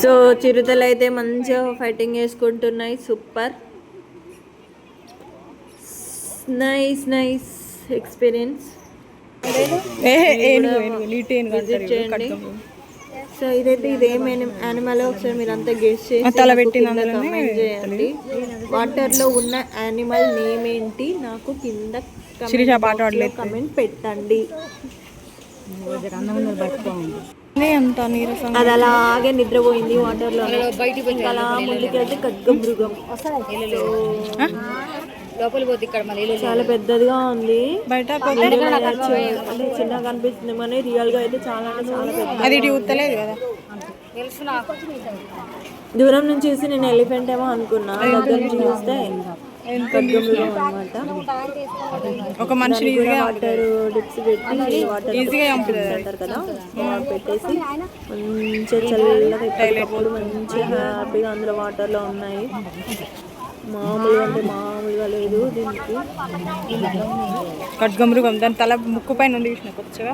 So చిరుతలు అయితే మంచిగా fighting చేసుకుంటున్నాయి. Super, nice nice experience. Visit చేయండి. సో ఇదైతే ఇదేం యానిమల్ ఒకసారి మీరు అంతా గెస్ చేసి కమెంట్ చేయండి. వాటర్లో ఉన్న యానిమల్ నేమ్ ఏంటి నాకు కింద కమెంట్ పెట్టండి. అది అలాగే నిద్రపోయింది వాటర్లో. అలా ముందుకెళ్తే ఖడ్గమృగం లోపల పోతే ఇక్కడ చాలా పెద్దదిగా ఉంది. బయట చిన్నగా కనిపిస్తుంది కానీ రియల్ గా అయితే చాలా పెద్ద. దూరం నుంచి చూసి నేను ఎలిఫెంట్ ఏమో అనుకున్నా, దగ్గర నుంచి చూస్తే ఖడ్గమృగం అన్నమాట. ఒక మనిషి వాటర్ డిప్స్ పెట్టి వాటర్ అంటారు కదా, పెట్టేసి మంచిగా చల్లగా ఎప్పటికప్పుడు మంచిగా హ్యాపీగా అందులో వాటర్లో ఉన్నాయి. మామూలుగా అంటే మామూలుగా లేదు దీనికి. ఖడ్గమృగం దాని తల ముక్కు పైన ఉంది చూసిన కొత్తగా,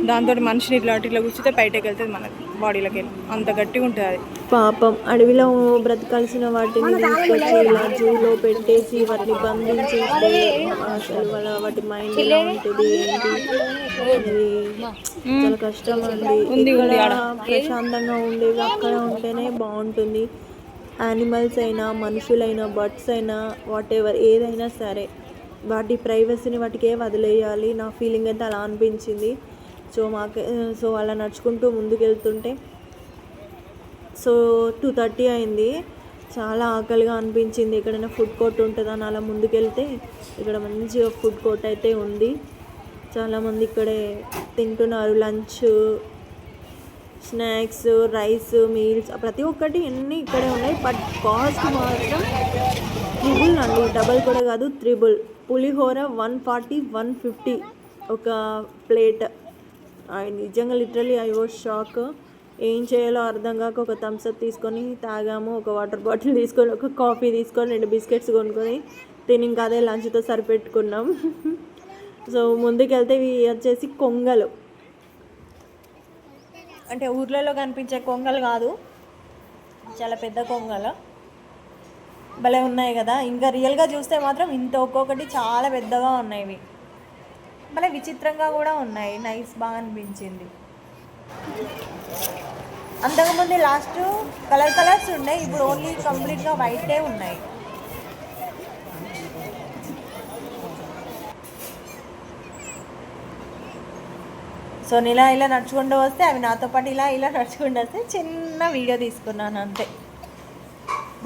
దాంతో మనిషిని ఇట్లా కూర్చుంటే బయటకు వెళ్తుంది మన బాడీలోకి వెళ్ళి, అంత గట్టిగా ఉంటుంది అది. పాపం అడవిలో బ్రతకాల్సిన వాటిని తీసుకొచ్చి ఇలా జూలో పెట్టేసి వాటిని బంధించేస్తే అసలు వాటి మైండ్ ఎలా ఉంటుంది ఏంటి చాలా కష్టం అండి. ప్రశాంతంగా ఉండేవి అక్కడ ఉంటేనే బాగుంటుంది. యానిమల్స్ అయినా మనుషులైనా బర్డ్స్ అయినా వాట్ ఎవర్ ఏదైనా సరే వాటి ప్రైవసీని వాటికే వదిలేయాలి. నా ఫీలింగ్ అయితే అలా అనిపించింది. సో అలా నడుచుకుంటూ ముందుకు వెళ్తుంటే సో 2:30 అయింది. చాలా ఆకలిగా అనిపించింది. ఎక్కడైనా ఫుడ్ కోర్ట్ ఉంటుందని అలా ముందుకెళ్తే ఇక్కడ మంచిగా ఫుడ్ కోర్ట్ అయితే ఉంది. చాలామంది ఇక్కడే తింటున్నారు. లంచ్, స్నాక్స్, రైస్, మీల్స్ ప్రతి ఒక్కటి అన్నీ ఇక్కడే ఉన్నాయి. బట్ కాస్ట్ మాత్రం ట్రిబుల్ అండి, డబల్ కూడా కాదు, ట్రిబుల్. పులిహోర 140, 150 ఒక ప్లేట్. నిజంగా లిటరలీ ఐ వాజ్ షాక్. ఏం చేయాలో అర్థం కాక ఒక థమ్స్అప్ తీసుకొని తాగాము, ఒక వాటర్ బాటిల్ తీసుకొని, ఒక కాఫీ తీసుకొని, 2 బిస్కెట్స్ కొనుక్కొని తిని ఇంకా అదే లంచ్తో సరిపెట్టుకున్నాం. సో ముందుకెళ్తే ఇవి వచ్చేసి కొంగలు, అంటే ఊర్లలో కనిపించే కొంగలు కాదు, చాలా పెద్ద కొంగలు భలే ఉన్నాయి కదా. ఇంకా రియల్గా చూస్తే మాత్రం ఇంత ఒక్కొక్కటి చాలా పెద్దగా ఉన్నాయి. ఇవి భలే విచిత్రంగా కూడా ఉన్నాయి. నైస్, బాగా అనిపించింది. అంతకుముందు లాస్ట్ కలర్స్ ఉన్నాయి, ఇప్పుడు ఓన్లీ కంప్లీట్గా వైటే ఉన్నాయి. సో నేను ఇలా నడుచుకుంటూ వస్తే అవి నాతో పాటు ఇలా నడుచుకుంటూ వస్తే చిన్న వీడియో తీసుకున్నాను అంతే.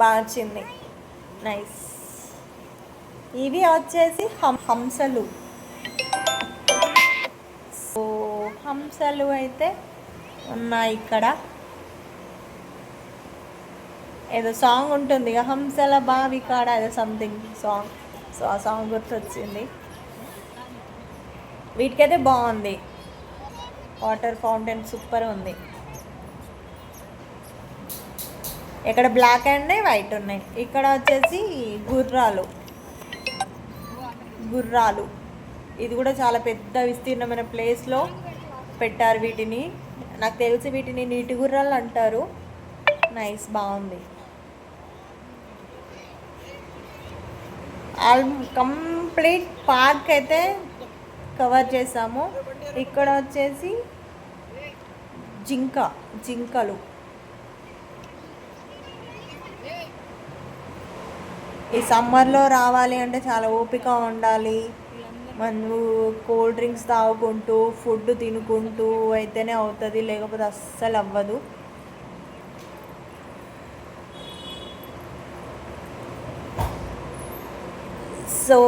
బాగా వచ్చింది, నైస్. ఇవి వచ్చేసి హంసలు. సో హంసలు అయితే ఉన్నాయి ఇక్కడ. ఏదో సాంగ్ ఉంటుంది ఇక, హంసల బావి కాడ ఏదో సంథింగ్ సాంగ్. సో ఆ సాంగ్ గుర్తొచ్చింది. వీటికైతే బాగుంది, వాటర్ ఫౌంటైన్ సూపర్ ఉంది. ఇక్కడ బ్లాక్ అండ్ వైట్ ఉన్నాయి. ఇక్కడ వచ్చేసి గుర్రాలు. ఇది కూడా చాలా పెద్ద విస్తీర్ణమైన ప్లేస్లో పెట్టారు వీటిని. నాకు తెలిసి వీటిని నీటి గుర్రాలు అంటారు. నైస్, బాగుంది. కంప్లీట్ పార్క్ అయితే కవర్ చేసాము. ఇక్కడ వచ్చేసి జింకలు. ఈ సమ్మర్లో రావాలి అంటే చాలా ఓపిక ఉండాలి. మనం కూల్ డ్రింక్స్ తాగుకుంటూ ఫుడ్ తినుకుంటూ అయితేనే అవుతుంది, లేకపోతే అస్సలు అవ్వదు. సో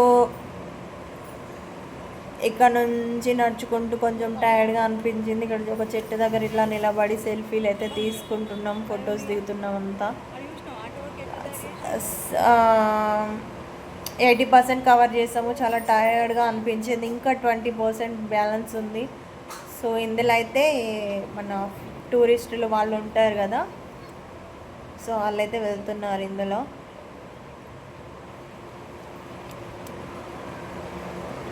ఇక్కడ నుంచి నడుచుకుంటూ కొంచెం టైర్డ్గా అనిపించింది. ఇక్కడ ఒక చెట్టు దగ్గర ఇట్లా నిలబడి సెల్ఫీలు అయితే తీసుకుంటున్నాం, ఫొటోస్ దిగుతున్నాం. అంతా 80% కవర్ చేసాము. చాలా టైర్డ్గా అనిపించింది, ఇంకా 20% బ్యాలెన్స్ ఉంది. సో ఇందులో అయితే మన టూరిస్టులు వాళ్ళు ఉంటారు కదా, సో వాళ్ళైతే వెళ్తున్నారు ఇందులో.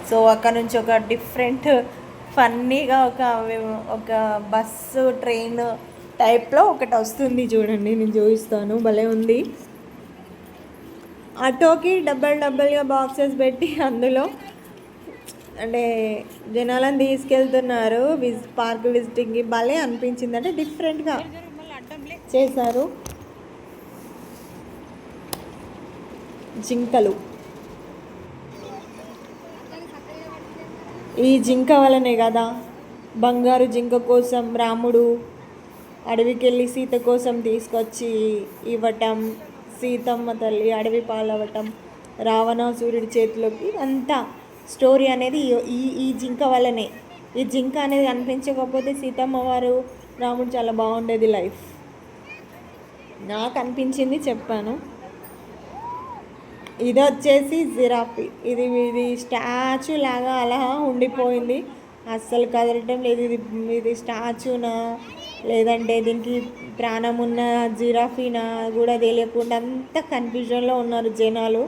సో అక్కడ నుంచి ఒక డిఫరెంట్ ఫన్నీగా ఒక బస్సు ట్రైన్ టైప్లో ఒకటి వస్తుంది చూడండి, నేను చూపిస్తాను, భలే ఉంది. ఆటోకి డబ్బలుగా బాక్సెస్ పెట్టి అందులో అంటే జనాలను తీసుకెళ్తున్నారు పార్క్ విజిటింగ్కి. భలే అనిపించింది, అంటే డిఫరెంట్గా చేశారు. జింకలు, ఈ జింక వలనే కదా బంగారు జింక కోసం రాముడు అడవికి వెళ్ళి సీత కోసం తీసుకొచ్చి ఇవ్వటం, సీతమ్మ తల్లి అడవి పాలవటం, రావణాసురుడి చేతిలోకి, అంతా స్టోరీ అనేది ఈ జింక వల్లనే. ఈ జింక అనేది అనిపించకపోతే సీతమ్మ వారు రాముడు చాలా బాగుండేది లైఫ్. నాకు అనిపించింది చెప్పాను. ఇది వచ్చేసి జిరాఫీ, ఇది స్టాచ్యూ లాగా అలా ఉండిపోయింది, అస్సలు కదలటం లేదు. ఇది స్టాచ్యూనా లేదంటే దీనికి ప్రాణం ఉన్న జిరాఫీనా కూడా తెలియకుండా అంత కన్ఫ్యూజన్లో ఉన్నారు జనాలు.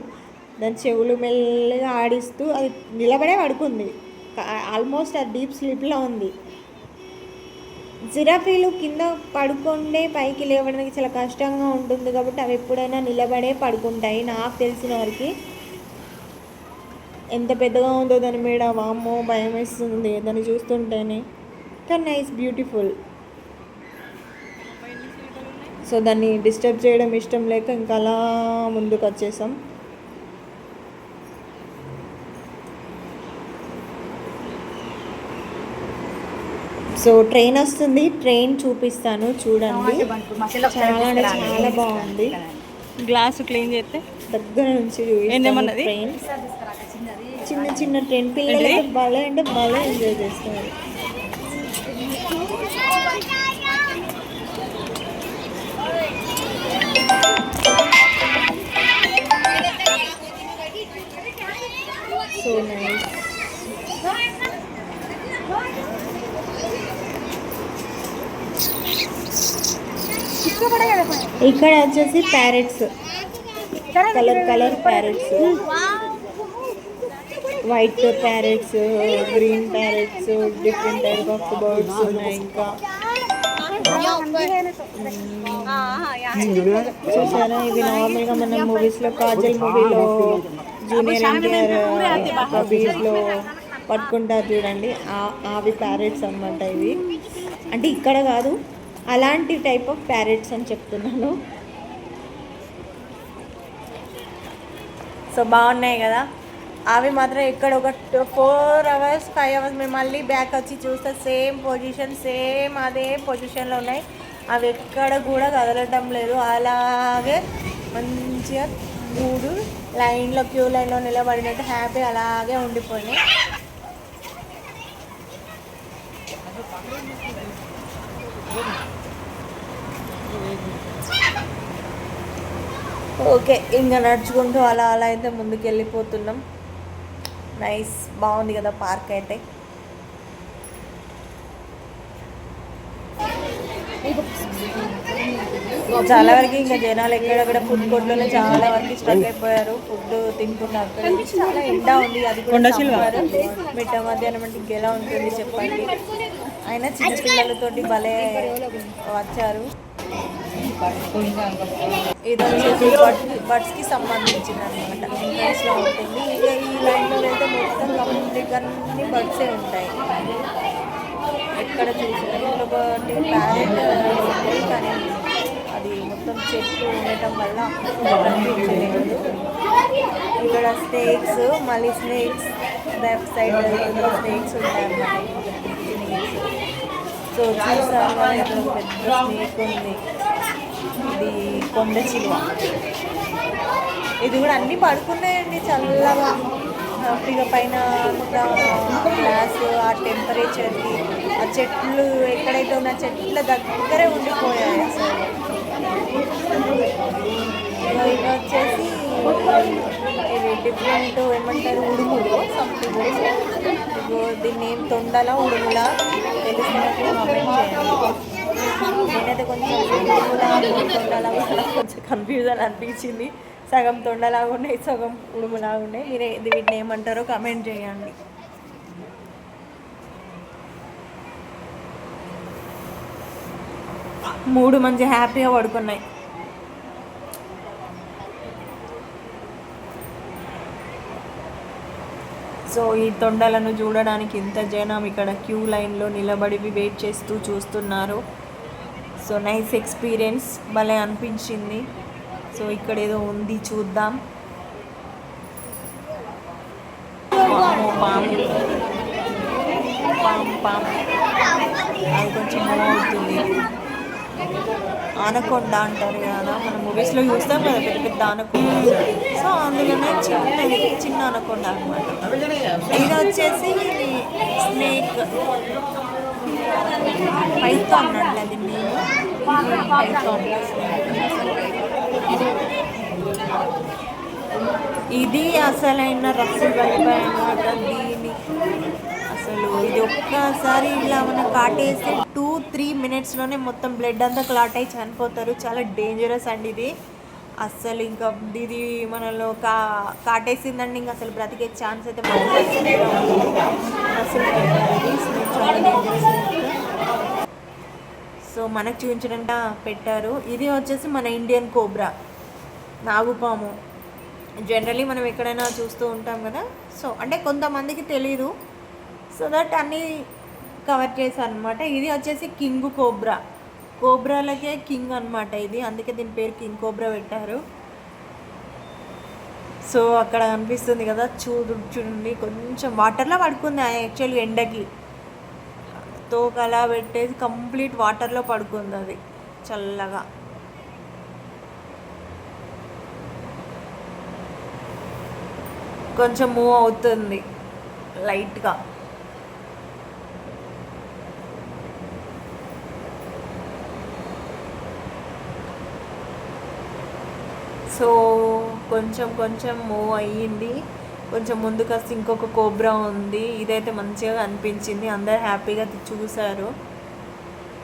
దాని చెవులు మెల్లగా ఆడిస్తూ అది నిలబడే పడుకుంది, ఆల్మోస్ట్ అది డీప్ స్లీప్లో ఉంది. జిరాఫీలు కింద పడుకుంటే పైకి లేవడానికి చాలా కష్టంగా ఉంటుంది కాబట్టి అవి ఎప్పుడైనా నిలబడే పడుకుంటాయి నాకు తెలిసిన వరకు. ఎంత పెద్దగా ఉందో దాని మీద, వామ్మో భయం వేస్తుంది దాన్ని చూస్తుంటేనే, కానీ నైస్ బ్యూటిఫుల్. సో దాన్ని డిస్టర్బ్ చేయడం ఇష్టం లేక ఇంకా అలా ముందుకు వచ్చేసాం. సో ట్రైన్ వస్తుంది, ట్రైన్ చూపిస్తాను చూడండి, చాలా అంటే చాలా బాగుంది. గ్లాసు క్లీన్ చేస్తే దగ్గర నుంచి చూపిస్తాను. ట్రైన్ చిన్న ట్రైన్, పిల్లలు భలే అంటే భలే ఎంజాయ్ చేస్తున్నారు. So nice. ఇక్కడ వచ్చేసి parrots, colour parrots, white parrots, green parrots, different type of birds ఉన్నాయి. ఇంకా చూసారా, ఇవి నార్మల్గా మన మూవీస్లో కాజల్ మూవీలో జూనియర్ ఎన్టీఆర్ బీచ్లో పట్టుకుంటారు చూడండి, అవి ప్యారెట్స్ అన్నమాట. ఇవి అంటే ఇక్కడ కాదు, అలాంటి టైప్ ఆఫ్ ప్యారెట్స్ అని చెప్తున్నాను. సో బాగున్నాయి కదా అవి మాత్రం. ఇక్కడ ఒక 4 hours 5 hours మేము మళ్ళీ బ్యాక్ వచ్చి చూస్తే సేమ్ పొజిషన్, సేమ్ అదే పొజిషన్లో ఉన్నాయి. అవి ఎక్కడ కూడా కదలటం లేదు, అలాగే మంచిగా 3 లైన్లో క్యూ లైన్లో నిలబడినట్టు హ్యాపీ అలాగే ఉండిపోయినాయి. ఓకే, ఇంకా నడుచుకుంటూ అలా అయితే ముందుకు వెళ్ళిపోతున్నాం. నైస్, బాగుంది కదా పార్క్ అయితే. చాలా వరకు ఇంకా జనాలు ఎక్కడెక్కడ ఫుడ్ కోర్ట్లోనే చాలా వరకు స్ట్రక్ అయిపోయారు, ఫుడ్ తింటున్నారు. అక్కడ చాలా ఎండా ఉంది, అది కూడా మిట్ట మధ్యాహ్నం అంటే ఇంకెలా ఉంటుంది చెప్పండి. అయినా చిన్నపిల్లలతోటి భలే వచ్చారు. ఇది వచ్చేసి బర్డ్స్కి సంబంధించింది అనమాట, ఎంట్రన్స్లో ఉంటుంది. ఇక ఈ లైన్లో అయితే మొత్తం కంప్లీట్గా అన్ని బర్డ్సే ఉంటాయి. ఎక్కడ చూసినా ఒకటి ప్యారెట్ ఉంది, కానీ అది మొత్తం చెట్లు ఉండటం వల్ల కనిపించలేదు. ఇక్కడ స్నేక్స్, మళ్ళీ స్నేక్స్ లెఫ్ట్ సైడ్ స్నేక్స్ ఉంటాయి అన్నమాట. సో చూసాను, ఇక్కడ పెద్ద స్నేక్ ఉంది, ఇది కొండ చిలువ. ఇది కూడా అన్నీ పడుకున్నాయండి చల్లగా హ్యాపీగా. పైన గ్లాస్, ఆ టెంపరేచర్కి ఆ చెట్లు ఎక్కడైతే ఉన్న చెట్ల దగ్గరే ఉండిపోయాయి అసలు. ఇవి వచ్చేసి ఇవి డిఫరెంట్ ఏమంటారు, ఉడుములు సంథింగ్. దీన్ని ఏం తొండలా ఉడుములా తెలుస్తున్నట్టు కామెంట్ చేయండి. నేనైతే కొంచెం ఉడుములా తొండలా కొంచెం కన్ఫ్యూజన్ అనిపించింది. సగం తొండలాగా ఉన్నాయి, సగం ఉడుములాగా ఉన్నాయి. మీరు వీటిని ఏమంటారో కమెంట్ చేయండి. మూడు మంచి హ్యాపీగా పడుకున్నాయి. సో ఈ తొండలను చూడడానికి ఇంత జనం ఇక్కడ క్యూ లైన్లో నిలబడి వెయిట్ చేస్తూ చూస్తున్నారు. సో నైస్ ఎక్స్పీరియన్స్, భలే అనిపించింది. సో ఇక్కడ ఏదో ఉంది, చూద్దాం. పాము పాము పాము అది కొంచెం మూవ్ అవుతుంది. ఆనకొండ అంటారు కదా, మన మూవీస్లో చూస్తాం కదా పెద్ద పెద్ద ఆనకొండ. సో అందులోనే చిన్న ఆనకొండ అనమాట. ఇది వచ్చేసి స్నేక్, పైథాన్ అండి అది నేను పైథాన్. ఇది అసలైన రస్సులు పడిపోయి అన్నమాట. దీన్ని అసలు ఇది ఒక్కసారి ఇలా మనం కాటేస్తే 2-3 మినిట్స్లోనే మొత్తం బ్లడ్ అంతా క్లాట్ అయ్యి చనిపోతారు. చాలా డేంజరస్ అండి ఇది. అస్సలు ఇంకా ఇది మనలో కాటేసిందండి, ఇంకా అసలు బ్రతికే ఛాన్స్ అయితే అసలు చాలా డేంజరస్. సో మనకు చూపించడంట పెట్టారు. ఇది వచ్చేసి మన ఇండియన్ కోబ్రా, నాగుపాము. జనరలీ మనం ఎక్కడైనా చూస్తూ ఉంటాం కదా. సో అంటే కొంతమందికి తెలీదు, సో దట్ అన్నీ కవర్ చేశాను అనమాట. ఇది వచ్చేసి కింగ్ కోబ్రా, కోబ్రాలకే కింగ్ అనమాట ఇది, అందుకే దీని పేరు కింగ్ కోబ్రా పెట్టారు. సో అక్కడ అనిపిస్తుంది కదా, చూడండి కొంచెం వాటర్లో పడుకుంది యాక్చువల్గా. ఎండకి తోక అలా పెట్టేసి కంప్లీట్ వాటర్లో పడుకుంది అది చల్లగా. కొంచెం మూవ్ అవుతుంది లైట్గా. సో కొంచెం కొంచెం మూవ్ అయ్యింది. కొంచెం ముందుకు వస్తే ఇంకొక కోబ్రా ఉంది. ఇదైతే మంచిగా అనిపించింది, అందరు హ్యాపీగా చూశారు.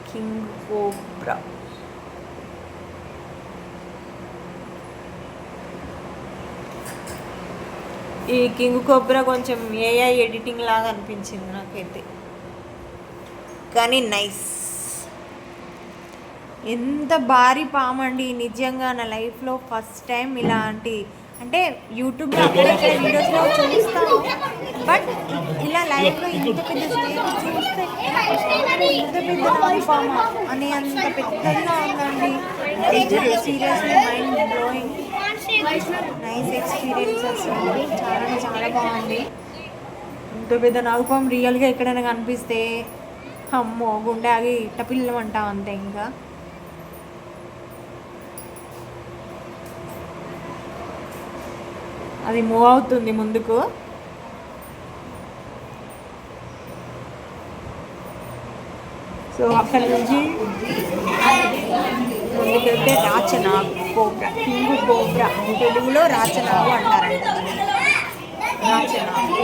King cobra. ఈ కింగ్ కోబ్రా కొంచెం ఏఐ ఎడిటింగ్ లాగా అనిపించింది నాకైతే, కానీ నైస్. ఎంత భారీ పాము అండి, నిజంగా నా లైఫ్లో ఫస్ట్ టైం ఇలాంటి, అంటే యూట్యూబ్లో అక్కడక్కడ వీడియోస్లో చూస్తాను, బట్ ఇలా లైఫ్లో ఇంత పెద్ద స్నేక్ చూస్తే ఇంత పెద్ద పాము అని అంత పెద్దగా ఉందండి. Seriously mind blowing, nice experience. అసలు చాలా చాలా బాగుంది. ఇంత పెద్ద నాగుపాము రియల్గా ఎక్కడైనా కనిపిస్తే అమ్మో గుండె ఆగి టపిల్లమంటాం అంతే. ఇంకా అది మూవ్ అవుతుంది ముందుకు. సో అక్కడ నుంచి ముందుకెళ్తే రాచనాగు కోబ్రా, కింగ్ కోబ్రా, తెలుగులో రాచనాగు అంటారంట. రాచనాగు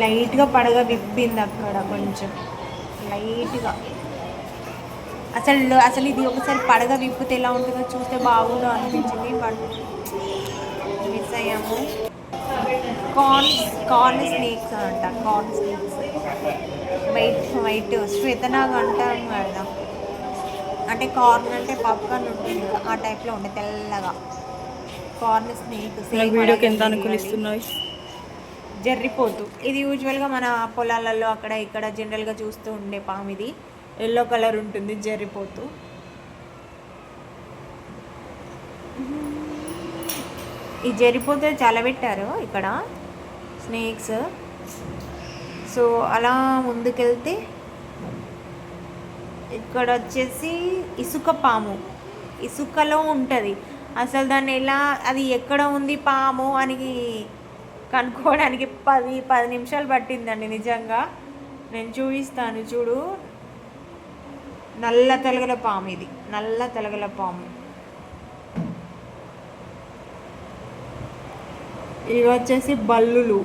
లైట్గా పడగ విప్పింది అక్కడ కొంచెం లైట్గా. అసలు ఇది ఒకసారి పడగ విప్పితే ఎలా ఉంటుందో చూస్తే బాగుందో అనిపించింది, బట్ మిస్ అయ్యాము. కార్న్ స్నేక్స్ అంట, కార్న్ స్నేక్స్ వైట్ శ్వేతనాగ్ అంటాం కదా, అంటే కార్న్ అంటే పాప్కార్న్ ఉంటుంది కదా ఆ టైప్లో ఉండే తెల్లగా. కార్న్ స్నేక్ వీడియోకి ఎంత అనుకూలిస్తున్నాయి. జర్రిపోతు, ఇది యూజువల్గా మన పొలాలలో అక్కడ ఇక్కడ జనరల్గా చూస్తూ ఉండే పాము. ఇది ఎల్లో కలర్ ఉంటుంది, జర్రిపోతు. ఈ జర్రిపోతు చాలా పెట్టారు ఇక్కడ స్నేక్స్. సో అలా ముందుకెళ్తే ఇక్కడ వచ్చేసి ఇసుక పాము, ఇసుకలో ఉంటుంది. అసలు దాన్ని ఎలా, అది ఎక్కడ ఉంది పాము అని కనుక్కోవడానికి 10 నిమిషాలు పట్టిందండి నిజంగా. నేను చూపిస్తాను చూడు. నల్ల తలగల పాము, ఇది నల్ల తలగల పాము. ఇవి వచ్చేసి బల్లులు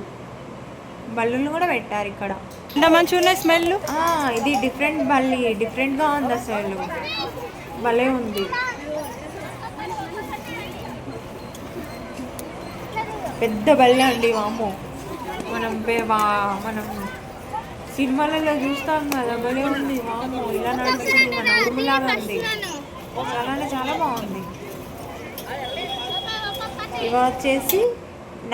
కూడా పెట్టారు ఇక్కడ. ఎంత మంచిగా ఉన్నాయి స్మెల్. ఇది డిఫరెంట్ బల్లి, డిఫరెంట్గా ఉంది అసలు, భలే ఉంది. పెద్ద బల్లి అండి వాము. మనం సినిమాలలో చూస్తాం కదా, భలే ఉంది వాము. ఇలా నడుస్తుంది, మన ఉరుములాగా ఉంది. చాలా అంటే చాలా బాగుంది. ఇవి వచ్చేసి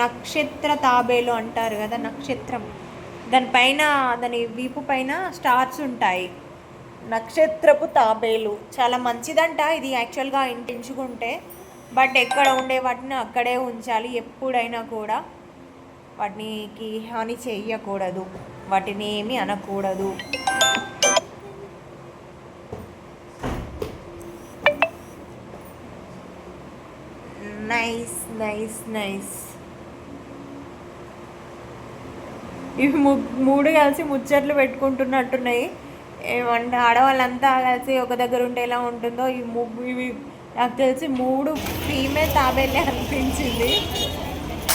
నక్షత్ర తాబేలు అంటారు కదా, నక్షత్రం. దానిపైన, దాని వీపు పైన స్టార్స్ ఉంటాయి. నక్షత్రపు తాబేలు చాలా మంచిదంట ఇది యాక్చువల్గా ఇంటించుకుంటే. బట్ ఎక్కడ ఉండే వాటిని అక్కడే ఉంచాలి. ఎప్పుడైనా కూడా వాటికి హాని చెయ్యకూడదు, వాటిని ఏమి అనకూడదు. Nice nice nice. ఇవి మూడు కలిసి ముచ్చట్లు పెట్టుకుంటున్నట్టున్నాయి. ఏమంటే ఆడవాళ్ళంతా కలిసి ఒక దగ్గర ఉంటే ఎలా ఉంటుందో, ఇవి నాకు తెలిసి 3 ఫీమేల్ తాబేలే అనిపించింది.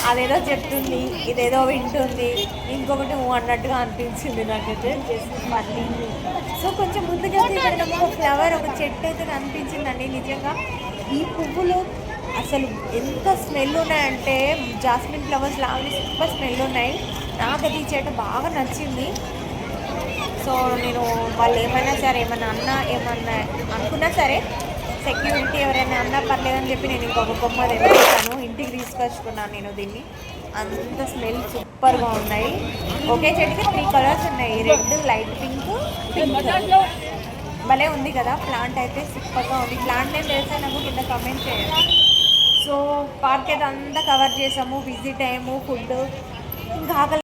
అదేదో చెప్తుంది, ఇదేదో వింటుంది, ఇంకొకటి అన్నట్టుగా అనిపించింది నాకైతే. సో కొంచెం ముందుకెళ్తే ఇక్కడ ఒక ఫ్లవర్, ఒక చెట్టు అయితే కనిపించిందండి. నిజంగా ఈ పువ్వులు అసలు ఎంత స్మెల్ ఉన్నాయంటే, జాస్మిన్ ఫ్లవర్స్ లాగా సూపర్ స్మెల్ ఉన్నాయి. నాకైతే ఈ చెట్టు బాగా నచ్చింది. సో నేను వాళ్ళు ఏమైనా సరే, ఏమన్నా అనుకున్నా సరే, సెక్యూరిటీ ఎవరైనా అన్నా పర్లేదని చెప్పి నేను ఇంకొక బొమ్మ తెప్పించాను, ఇంటికి తీసుకొచ్చుకున్నాను నేను దీన్ని. అంత స్మెల్ సూపర్గా ఉన్నాయి. ఒకే చెట్టుకి 3 కలర్స్ ఉన్నాయి, రెడ్, లైట్ పింక్, భలే ఉంది కదా. ప్లాంట్ అయితే సూపర్గా ఉంది. ప్లాంట్ నేను తెలిసే నాకు కింద కామెంట్ చేయండి. సో పార్క్ అయితే అంతా కవర్ చేసాము, విజిట్ అయ్యాము, ఫుడ్ ఇంకా ఆకలి